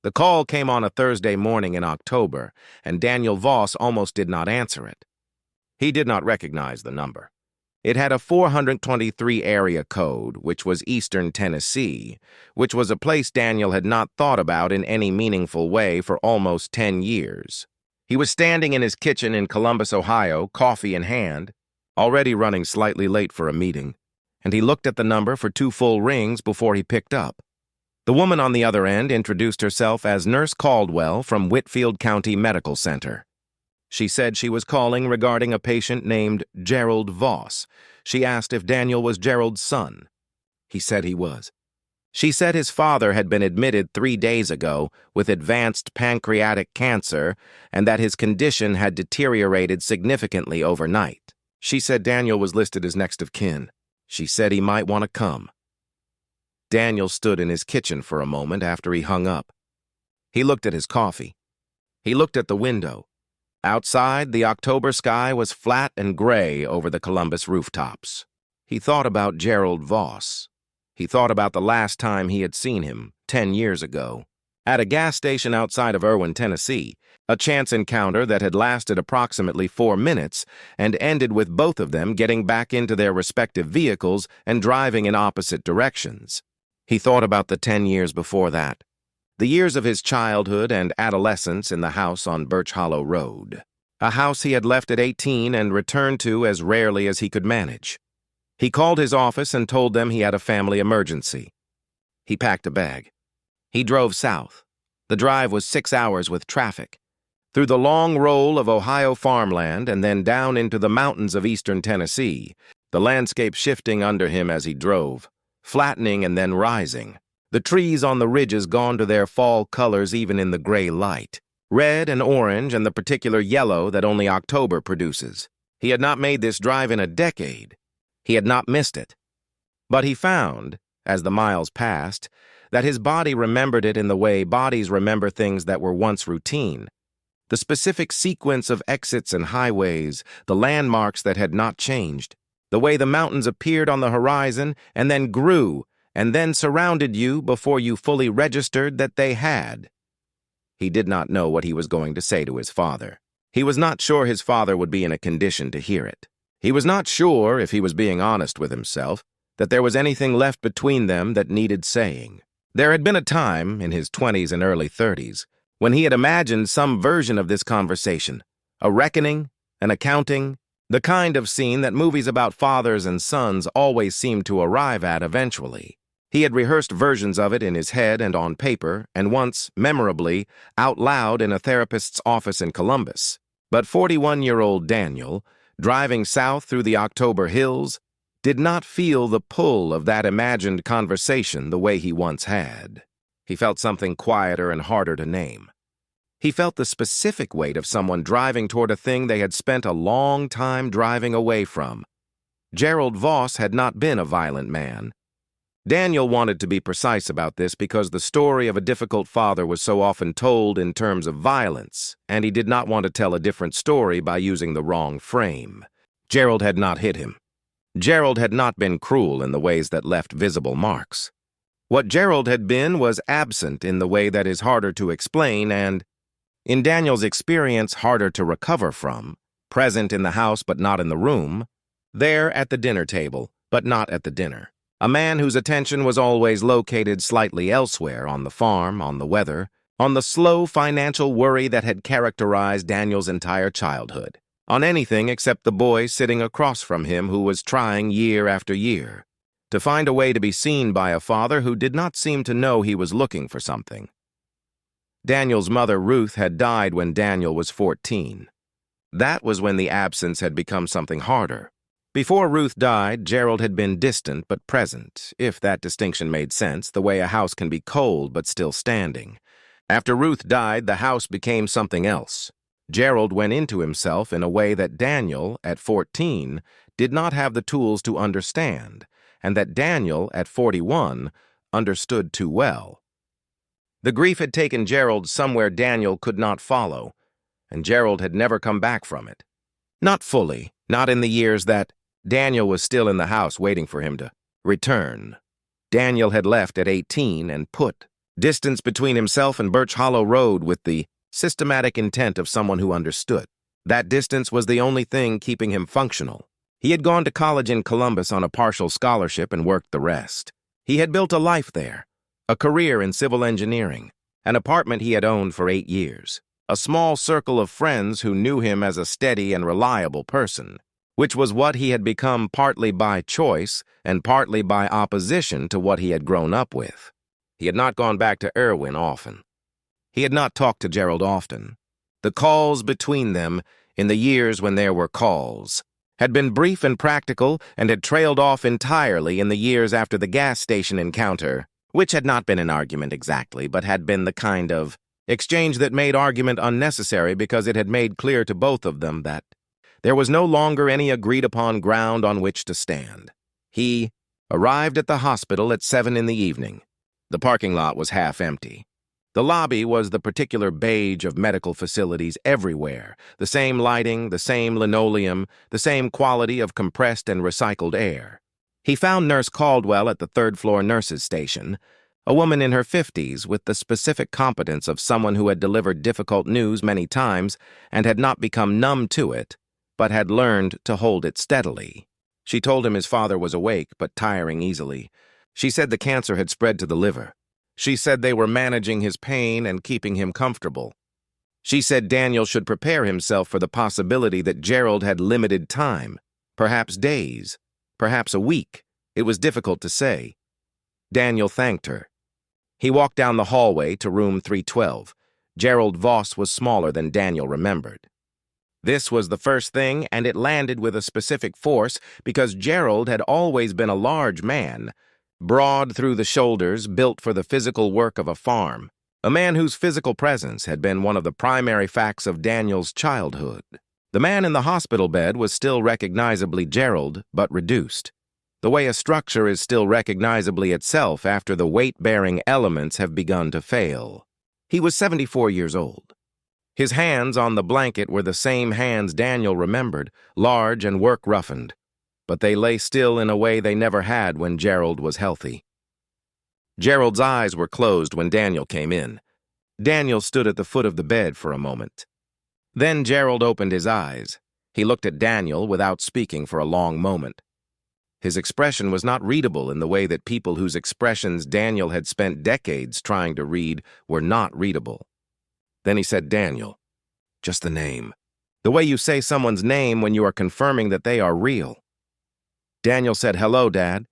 The call came on a Thursday morning in October, and Daniel Voss almost did not answer it. He did not recognize the number. It had a 423 area code, which was Eastern Tennessee, which was a place Daniel had not thought about in any meaningful way for almost 10 years. He was standing in his kitchen in Columbus, Ohio, coffee in hand, already running slightly late for a meeting, and he looked at the number for 2 full rings before he picked up. The woman on the other end introduced herself as Nurse Caldwell from Whitfield County Medical Center. She said she was calling regarding a patient named Gerald Voss. She asked if Daniel was Gerald's son. He said he was. She said his father had been admitted 3 days ago with advanced pancreatic cancer and that his condition had deteriorated significantly overnight. She said Daniel was listed as next of kin. She said he might want to come. Daniel stood in his kitchen for a moment after he hung up. He looked at his coffee. He looked at the window. Outside, the October sky was flat and gray over the Columbus rooftops. He thought about Gerald Voss. He thought about the last time he had seen him, 10 years ago, at a gas station outside of Erwin, Tennessee, a chance encounter that had lasted approximately 4 minutes and ended with both of them getting back into their respective vehicles and driving in opposite directions. He thought about the 10 years before that, the years of his childhood and adolescence in the house on Birch Hollow Road, a house he had left at 18 and returned to as rarely as he could manage. He called his office and told them he had a family emergency. He packed a bag. He drove south. The drive was 6 hours with traffic, through the long roll of Ohio farmland and then down into the mountains of eastern Tennessee, the landscape shifting under him as he drove, flattening and then rising, the trees on the ridges gone to their fall colors even in the gray light, red and orange and the particular yellow that only October produces. He had not made this drive in a decade. He had not missed it. But he found, as the miles passed, that his body remembered it in the way bodies remember things that were once routine. The specific sequence of exits and highways, the landmarks that had not changed, the way the mountains appeared on the horizon and then grew and then surrounded you before you fully registered that they had. He did not know what he was going to say to his father. He was not sure his father would be in a condition to hear it. He was not sure, if he was being honest with himself, that there was anything left between them that needed saying. There had been a time, in his 20s and early 30s, when he had imagined some version of this conversation, a reckoning, an accounting, the kind of scene that movies about fathers and sons always seem to arrive at eventually. He had rehearsed versions of it in his head and on paper, and once, memorably, out loud in a therapist's office in Columbus. But 41-year-old Daniel, driving south through the October hills, did not feel the pull of that imagined conversation the way he once had. He felt something quieter and harder to name. He felt the specific weight of someone driving toward a thing they had spent a long time driving away from. Gerald Voss had not been a violent man. Daniel wanted to be precise about this because the story of a difficult father was so often told in terms of violence, and he did not want to tell a different story by using the wrong frame. Gerald had not hit him. Gerald had not been cruel in the ways that left visible marks. What Gerald had been was absent in the way that is harder to explain and, in Daniel's experience, harder to recover from, present in the house but not in the room, there at the dinner table but not at the dinner. A man whose attention was always located slightly elsewhere, on the farm, on the weather, on the slow financial worry that had characterized Daniel's entire childhood, on anything except the boy sitting across from him who was trying year after year to find a way to be seen by a father who did not seem to know he was looking for something. Daniel's mother, Ruth, had died when Daniel was 14. That was when the absence had become something harder. Before Ruth died, Gerald had been distant but present, if that distinction made sense, the way a house can be cold but still standing. After Ruth died, the house became something else. Gerald went into himself in a way that Daniel, at 14, did not have the tools to understand, and that Daniel, at 41, understood too well. The grief had taken Gerald somewhere Daniel could not follow, and Gerald had never come back from it. Not fully, not in the years that Daniel was still in the house waiting for him to return. Daniel had left at 18 and put Distance between himself and Birch Hollow Road with the systematic intent of someone who understood. That distance was the only thing keeping him functional. He had gone to college in Columbus on a partial scholarship and worked the rest. He had built a life there, a career in civil engineering, an apartment he had owned for 8 years, a small circle of friends who knew him as a steady and reliable person, which was what he had become partly by choice and partly by opposition to what he had grown up with. He had not gone back to Irwin often. He had not talked to Gerald often. The calls between them, in the years when there were calls, had been brief and practical and had trailed off entirely in the years after the gas station encounter, which had not been an argument exactly, but had been the kind of exchange that made argument unnecessary because it had made clear to both of them that there was no longer any agreed-upon ground on which to stand. He arrived at the hospital at 7 in the evening. The parking lot was half empty. The lobby was the particular beige of medical facilities everywhere, the same lighting, the same linoleum, the same quality of compressed and recycled air. He found Nurse Caldwell at the third-floor nurses' station, a woman in her 50s with the specific competence of someone who had delivered difficult news many times and had not become numb to it, but had learned to hold it steadily. She told him his father was awake but tiring easily. She said the cancer had spread to the liver. She said they were managing his pain and keeping him comfortable. She said Daniel should prepare himself for the possibility that Gerald had limited time, perhaps days, perhaps a week. It was difficult to say. Daniel thanked her. He walked down the hallway to room 312. Gerald Voss was smaller than Daniel remembered. This was the first thing, and it landed with a specific force because Gerald had always been a large man, broad through the shoulders, built for the physical work of a farm, a man whose physical presence had been one of the primary facts of Daniel's childhood. The man in the hospital bed was still recognizably Gerald, but reduced, the way a structure is still recognizably itself after the weight-bearing elements have begun to fail. He was 74 years old. His hands on the blanket were the same hands Daniel remembered, large and work-roughened, but they lay still in a way they never had when Gerald was healthy. Gerald's eyes were closed when Daniel came in. Daniel stood at the foot of the bed for a moment. Then Gerald opened his eyes. He looked at Daniel without speaking for a long moment. His expression was not readable in the way that people whose expressions Daniel had spent decades trying to read were not readable. Then he said, "Daniel, just the name. The way you say someone's name when you are confirming that they are real." Daniel said, "Hello, Dad."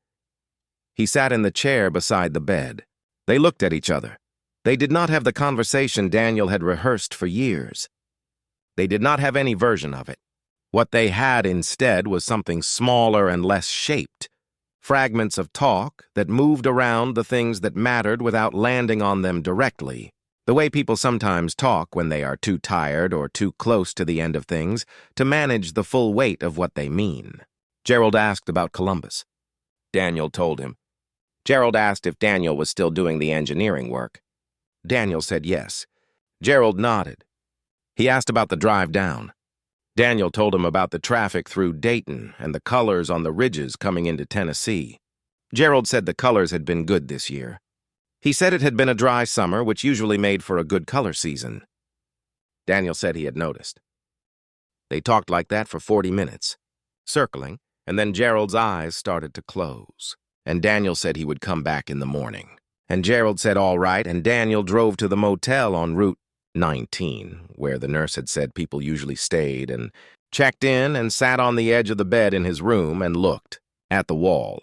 He sat in the chair beside the bed. They looked at each other. They did not have the conversation Daniel had rehearsed for years. They did not have any version of it. What they had instead was something smaller and less shaped, fragments of talk that moved around the things that mattered without landing on them directly, the way people sometimes talk when they are too tired or too close to the end of things to manage the full weight of what they mean. Gerald asked about Columbus. Daniel told him. Gerald asked if Daniel was still doing the engineering work. Daniel said yes. Gerald nodded. He asked about the drive down. Daniel told him about the traffic through Dayton and the colors on the ridges coming into Tennessee. Gerald said the colors had been good this year. He said it had been a dry summer, which usually made for a good color season. Daniel said he had noticed. They talked like that for 40 minutes, circling, and then Gerald's eyes started to close, and Daniel said he would come back in the morning. And Gerald said all right, and Daniel drove to the motel on Route 19, where the nurse had said people usually stayed, and checked in and sat on the edge of the bed in his room and looked at the wall.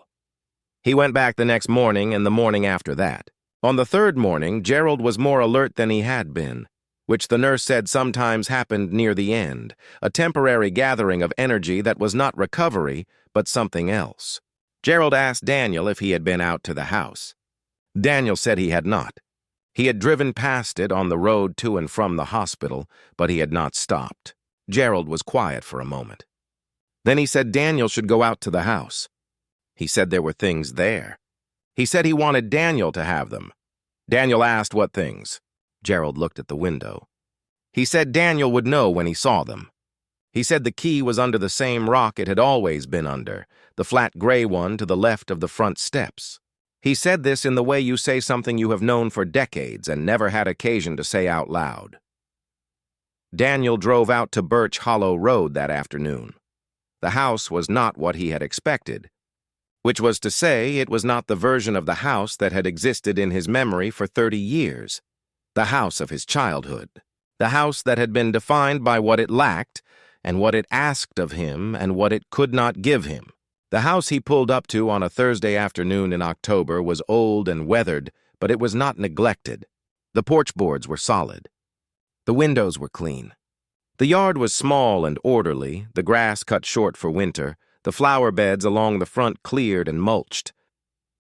He went back the next morning and the morning after that. On the third morning, Gerald was more alert than he had been, which the nurse said sometimes happened near the end, a temporary gathering of energy that was not recovery, but something else. Gerald asked Daniel if he had been out to the house. Daniel said he had not. He had driven past it on the road to and from the hospital, but he had not stopped. Gerald was quiet for a moment. Then he said Daniel should go out to the house. He said there were things there. He said he wanted Daniel to have them. Daniel asked what things. Gerald looked at the window. He said Daniel would know when he saw them. He said the key was under the same rock it had always been under, the flat gray one to the left of the front steps. He said this in the way you say something you have known for decades and never had occasion to say out loud. Daniel drove out to Birch Hollow Road that afternoon. The house was not what he had expected, which was to say it was not the version of the house that had existed in his memory for 30 years, the house of his childhood, the house that had been defined by what it lacked and what it asked of him and what it could not give him. The house he pulled up to on a Thursday afternoon in October was old and weathered, but it was not neglected. The porch boards were solid. The windows were clean. The yard was small and orderly, the grass cut short for winter, the flower beds along the front cleared and mulched.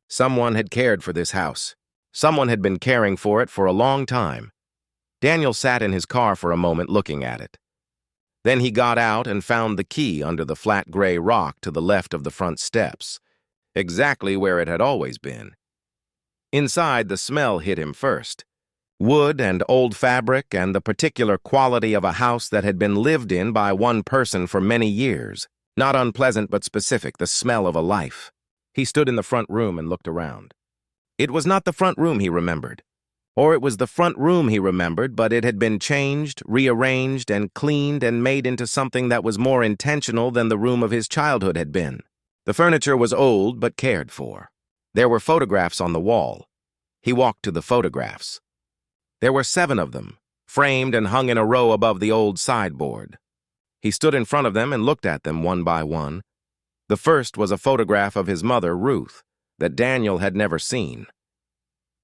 Someone had cared for this house. Someone had been caring for it for a long time. Daniel sat in his car for a moment looking at it. Then he got out and found the key under the flat gray rock to the left of the front steps, exactly where it had always been. Inside, the smell hit him first. Wood and old fabric and the particular quality of a house that had been lived in by one person for many years. Not unpleasant but specific, the smell of a life. He stood in the front room and looked around. It was not the front room he remembered. Or it was the front room he remembered, but it had been changed, rearranged, and cleaned and made into something that was more intentional than the room of his childhood had been. The furniture was old but cared for. There were photographs on the wall. He walked to the photographs. There were 7 of them, framed and hung in a row above the old sideboard. He stood in front of them and looked at them one by one. The first was a photograph of his mother, Ruth, that Daniel had never seen.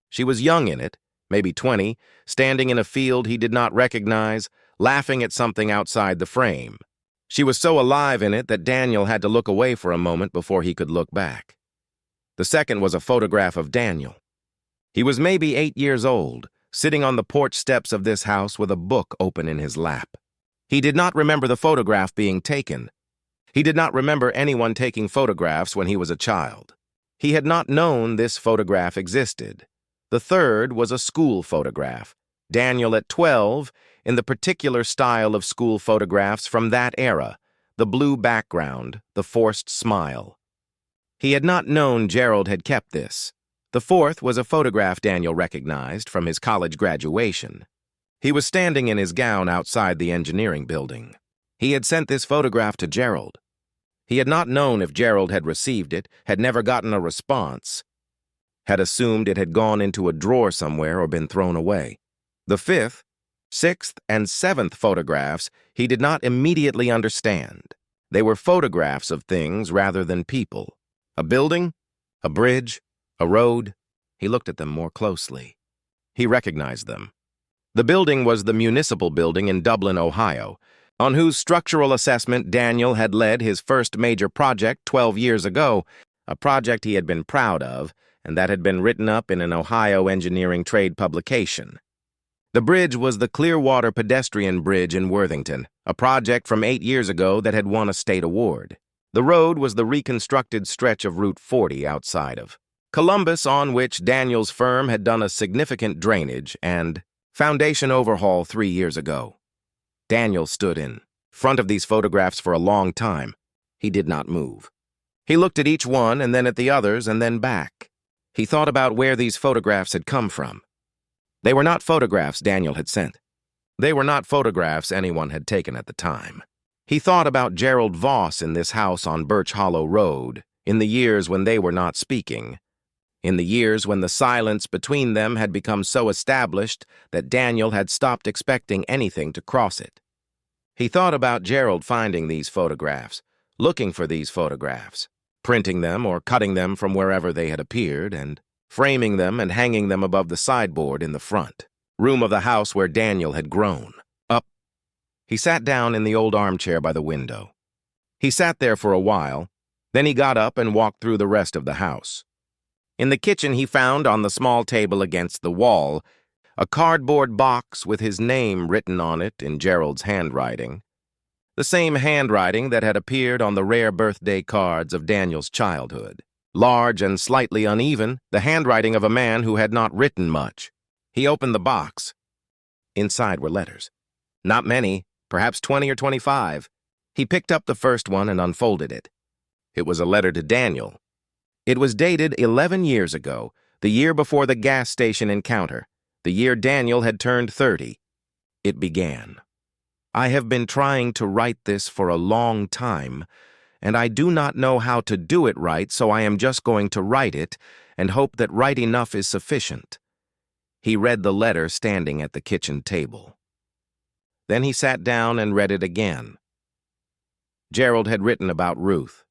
She was young in it, maybe 20, standing in a field he did not recognize, laughing at something outside the frame. She was so alive in it that Daniel had to look away for a moment before he could look back. The second was a photograph of Daniel. He was maybe 8 years old, sitting on the porch steps of this house with a book open in his lap. He did not remember the photograph being taken. He did not remember anyone taking photographs when he was a child. He had not known this photograph existed. The third was a school photograph, Daniel at 12, in the particular style of school photographs from that era, the blue background, the forced smile. He had not known Gerald had kept this. The fourth was a photograph Daniel recognized from his college graduation. He was standing in his gown outside the engineering building. He had sent this photograph to Gerald. He had not known if Gerald had received it, had never gotten a response, had assumed it had gone into a drawer somewhere or been thrown away. The 5th, 6th, and 7th photographs he did not immediately understand. They were photographs of things rather than people. A building, a bridge, a road. He looked at them more closely. He recognized them. The building was the municipal building in Dublin, Ohio, on whose structural assessment Daniel had led his first major project 12 years ago, a project he had been proud of, and that had been written up in an Ohio engineering trade publication. The bridge was the Clearwater Pedestrian Bridge in Worthington, a project from 8 years ago that had won a state award. The road was the reconstructed stretch of Route 40 outside of Columbus, on which Daniel's firm had done a significant drainage and foundation overhaul 3 years ago. Daniel stood in front of these photographs for a long time. He did not move. He looked at each one and then at the others and then back. He thought about where these photographs had come from. They were not photographs Daniel had sent. They were not photographs anyone had taken at the time. He thought about Gerald Voss in this house on Birch Hollow Road, in the years when they were not speaking, in the years when the silence between them had become so established that Daniel had stopped expecting anything to cross it. He thought about Gerald finding these photographs, looking for these photographs, printing them or cutting them from wherever they had appeared, and framing them and hanging them above the sideboard in the front room of the house where Daniel had grown up. He sat down in the old armchair by the window. He sat there for a while, then he got up and walked through the rest of the house. In the kitchen he found on the small table against the wall a cardboard box with his name written on it in Gerald's handwriting, the same handwriting that had appeared on the rare birthday cards of Daniel's childhood. Large and slightly uneven, the handwriting of a man who had not written much. He opened the box. Inside were letters. Not many, perhaps 20 or 25. He picked up the first one and unfolded it. It was a letter to Daniel. It was dated 11 years ago, the year before the gas station encounter, the year Daniel had turned 30. It began. I have been trying to write this for a long time, and I do not know how to do it right, so I am just going to write it and hope that right enough is sufficient. He read the letter standing at the kitchen table. Then he sat down and read it again. Gerald had written about Ruth.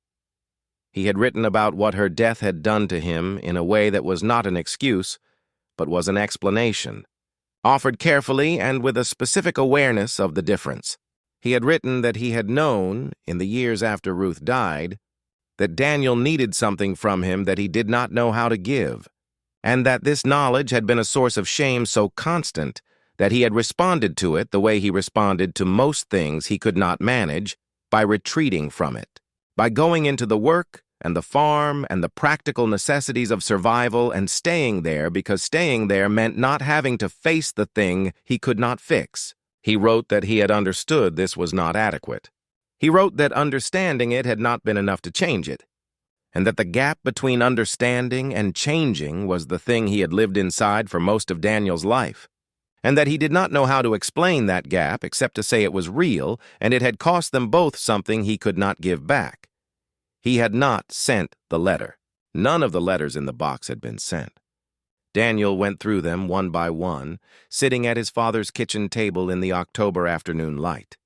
He had written about what her death had done to him in a way that was not an excuse, but was an explanation, offered carefully and with a specific awareness of the difference. He had written that he had known, in the years after Ruth died, that Daniel needed something from him that he did not know how to give, and that this knowledge had been a source of shame so constant that he had responded to it the way he responded to most things he could not manage, by retreating from it, by going into the work and the farm and the practical necessities of survival and staying there because staying there meant not having to face the thing he could not fix. He wrote that he had understood this was not adequate. He wrote that understanding it had not been enough to change it, and that the gap between understanding and changing was the thing he had lived inside for most of Daniel's life, and that he did not know how to explain that gap except to say it was real, and it had cost them both something he could not give back. He had not sent the letter. None of the letters in the box had been sent. Daniel went through them one by one, sitting at his father's kitchen table in the October afternoon light.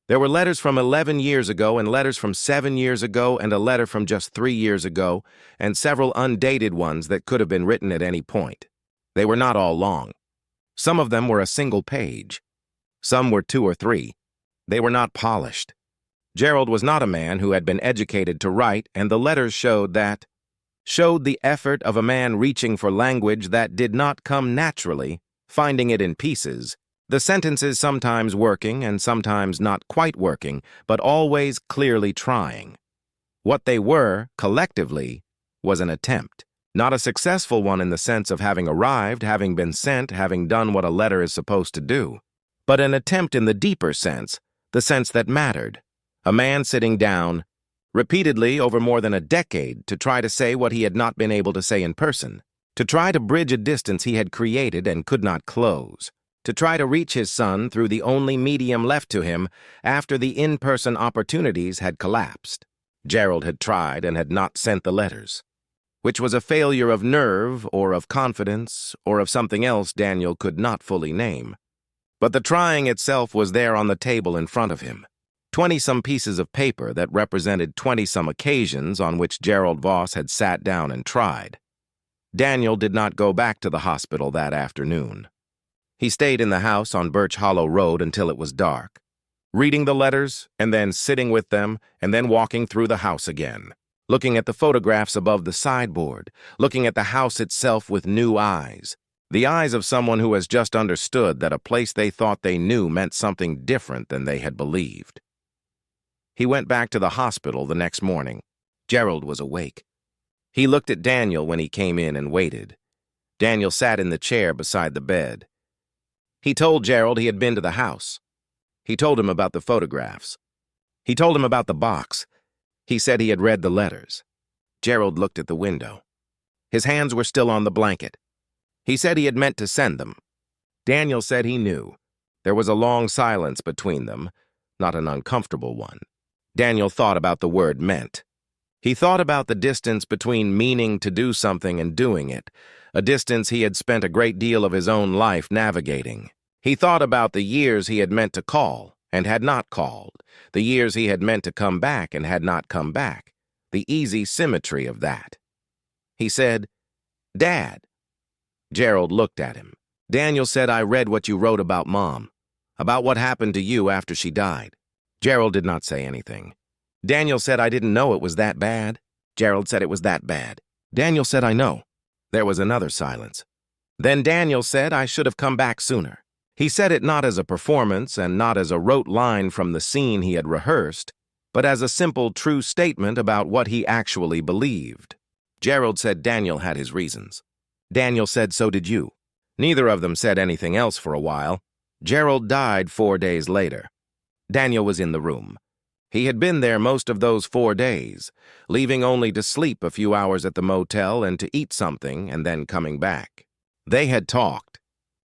There were letters from 11 years ago and letters from 7 years ago and a letter from just 3 years ago and several undated ones that could have been written at any point. They were not all long. Some of them were a single page. Some were 2 or 3. They were not polished. Gerald was not a man who had been educated to write, and the letters showed the effort of a man reaching for language that did not come naturally, finding it in pieces, the sentences sometimes working and sometimes not quite working, but always clearly trying. What they were, collectively, was an attempt. Not a successful one in the sense of having arrived, having been sent, having done what a letter is supposed to do, but an attempt in the deeper sense, the sense that mattered. A man sitting down, repeatedly over more than a decade, to try to say what he had not been able to say in person, to try to bridge a distance he had created and could not close, to try to reach his son through the only medium left to him after the in-person opportunities had collapsed. Gerald had tried and had not sent the letters, which was a failure of nerve or of confidence or of something else Daniel could not fully name. But the trying itself was there on the table in front of him. 20-some pieces of paper that represented 20-some occasions on which Gerald Voss had sat down and tried. Daniel did not go back to the hospital that afternoon. He stayed in the house on Birch Hollow Road until it was dark, reading the letters and then sitting with them and then walking through the house again, looking at the photographs above the sideboard, looking at the house itself with new eyes, the eyes of someone who has just understood that a place they thought they knew meant something different than they had believed. He went back to the hospital the next morning. Gerald was awake. He looked at Daniel when he came in and waited. Daniel sat in the chair beside the bed. He told Gerald he had been to the house. He told him about the photographs. He told him about the box. He said he had read the letters. Gerald looked at the window. His hands were still on the blanket. He said he had meant to send them. Daniel said he knew. There was a long silence between them, not an uncomfortable one. Daniel thought about the word meant. He thought about the distance between meaning to do something and doing it, a distance he had spent a great deal of his own life navigating. He thought about the years he had meant to call and had not called, the years he had meant to come back and had not come back, the easy symmetry of that. He said, "Dad." Gerald looked at him. Daniel said, "I read what you wrote about Mom, about what happened to you after she died." Gerald did not say anything. Daniel said, "I didn't know it was that bad." Gerald said it was that bad. Daniel said, "I know." There was another silence. Then Daniel said, "I should have come back sooner." He said it not as a performance and not as a rote line from the scene he had rehearsed, but as a simple, true statement about what he actually believed. Gerald said Daniel had his reasons. Daniel said so did you. Neither of them said anything else for a while. Gerald died 4 days later. Daniel was in the room. He had been there most of those 4 days, leaving only to sleep a few hours at the motel and to eat something and then coming back. They had talked.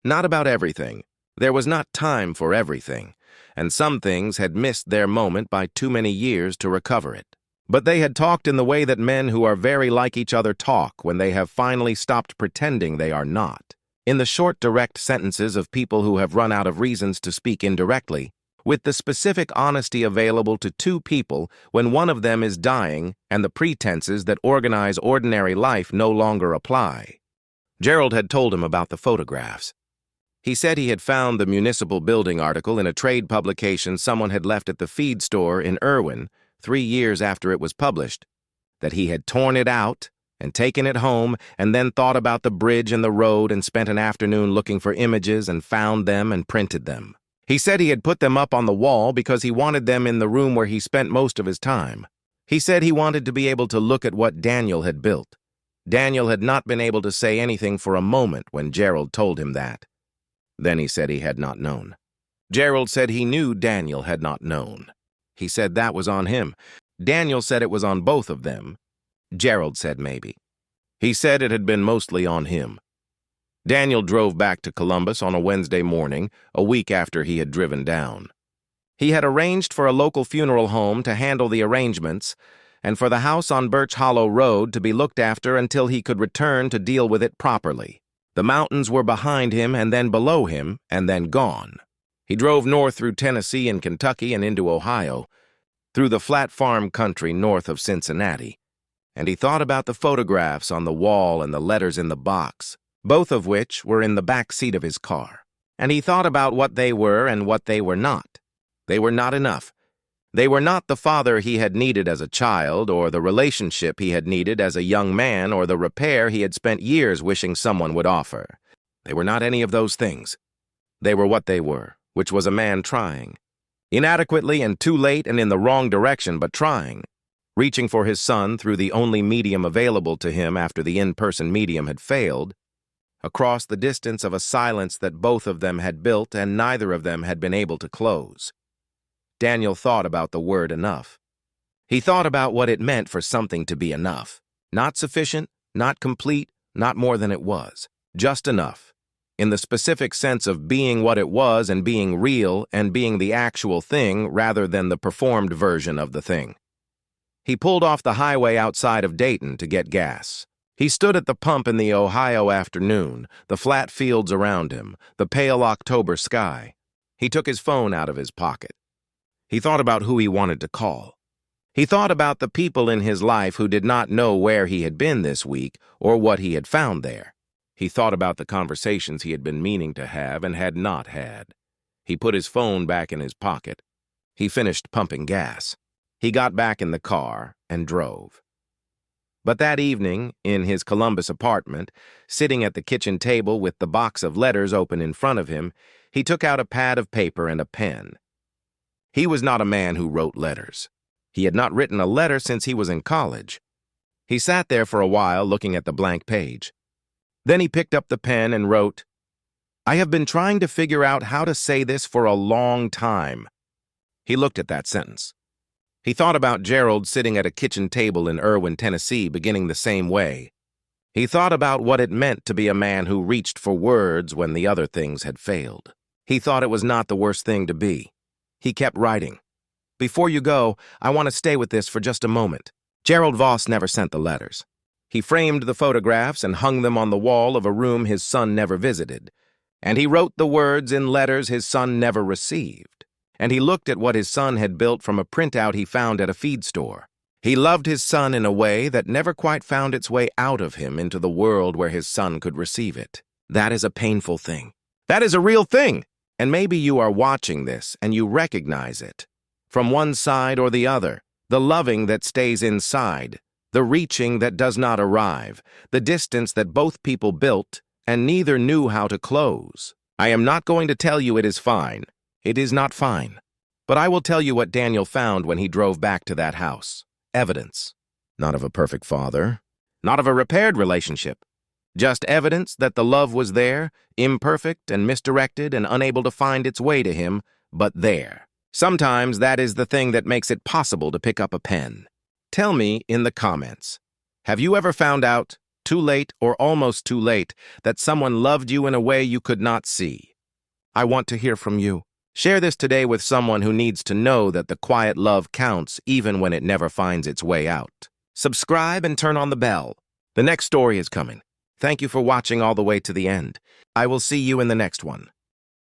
Not about everything. There was not time for everything, and some things had missed their moment by too many years to recover it. But they had talked in the way that men who are very like each other talk when they have finally stopped pretending they are not. In the short, direct sentences of people who have run out of reasons to speak indirectly, with the specific honesty available to two people when one of them is dying and the pretenses that organize ordinary life no longer apply. Gerald had told him about the photographs. He said he had found the municipal building article in a trade publication someone had left at the feed store in Irwin 3 years after it was published, that he had torn it out and taken it home and then thought about the bridge and the road and spent an afternoon looking for images and found them and printed them. He said he had put them up on the wall because he wanted them in the room where he spent most of his time. He said he wanted to be able to look at what Daniel had built. Daniel had not been able to say anything for a moment when Gerald told him that. Then he said he had not known. Gerald said he knew Daniel had not known. He said that was on him. Daniel said it was on both of them. Gerald said maybe. He said it had been mostly on him. Daniel drove back to Columbus on a Wednesday morning, a week after he had driven down. He had arranged for a local funeral home to handle the arrangements and for the house on Birch Hollow Road to be looked after until he could return to deal with it properly. The mountains were behind him and then below him and then gone. He drove north through Tennessee and Kentucky and into Ohio, through the flat farm country north of Cincinnati, and he thought about the photographs on the wall and the letters in the box, both of which were in the back seat of his car. And he thought about what they were and what they were not. They were not enough. They were not the father he had needed as a child, or the relationship he had needed as a young man, or the repair he had spent years wishing someone would offer. They were not any of those things. They were what they were, which was a man trying. Inadequately and too late and in the wrong direction, but trying. Reaching for his son through the only medium available to him after the in-person medium had failed, across the distance of a silence that both of them had built and neither of them had been able to close. Daniel thought about the word enough. He thought about what it meant for something to be enough. Not sufficient, not complete, not more than it was. Just enough. In the specific sense of being what it was and being real and being the actual thing rather than the performed version of the thing. He pulled off the highway outside of Dayton to get gas. He stood at the pump in the Ohio afternoon, the flat fields around him, the pale October sky. He took his phone out of his pocket. He thought about who he wanted to call. He thought about the people in his life who did not know where he had been this week or what he had found there. He thought about the conversations he had been meaning to have and had not had. He put his phone back in his pocket. He finished pumping gas. He got back in the car and drove. But that evening, in his Columbus apartment, sitting at the kitchen table with the box of letters open in front of him, he took out a pad of paper and a pen. He was not a man who wrote letters. He had not written a letter since he was in college. He sat there for a while looking at the blank page. Then he picked up the pen and wrote, "I have been trying to figure out how to say this for a long time." He looked at that sentence. He thought about Gerald sitting at a kitchen table in Irwin, Tennessee, beginning the same way. He thought about what it meant to be a man who reached for words when the other things had failed. He thought it was not the worst thing to be. He kept writing. "Before you go, I want to stay with this for just a moment." Gerald Voss never sent the letters. He framed the photographs and hung them on the wall of a room his son never visited. And he wrote the words in letters his son never received. And he looked at what his son had built from a printout he found at a feed store. He loved his son in a way that never quite found its way out of him into the world where his son could receive it. That is a painful thing. That is a real thing. And maybe you are watching this and you recognize it. From one side or the other, the loving that stays inside, the reaching that does not arrive, the distance that both people built and neither knew how to close. I am not going to tell you it is fine. It is not fine. But I will tell you what Daniel found when he drove back to that house. Evidence. Not of a perfect father. Not of a repaired relationship. Just evidence that the love was there, imperfect and misdirected and unable to find its way to him, but there. Sometimes that is the thing that makes it possible to pick up a pen. Tell me in the comments, have you ever found out, too late or almost too late, that someone loved you in a way you could not see? I want to hear from you. Share this today with someone who needs to know that the quiet love counts even when it never finds its way out. Subscribe and turn on the bell. The next story is coming. Thank you for watching all the way to the end. I will see you in the next one.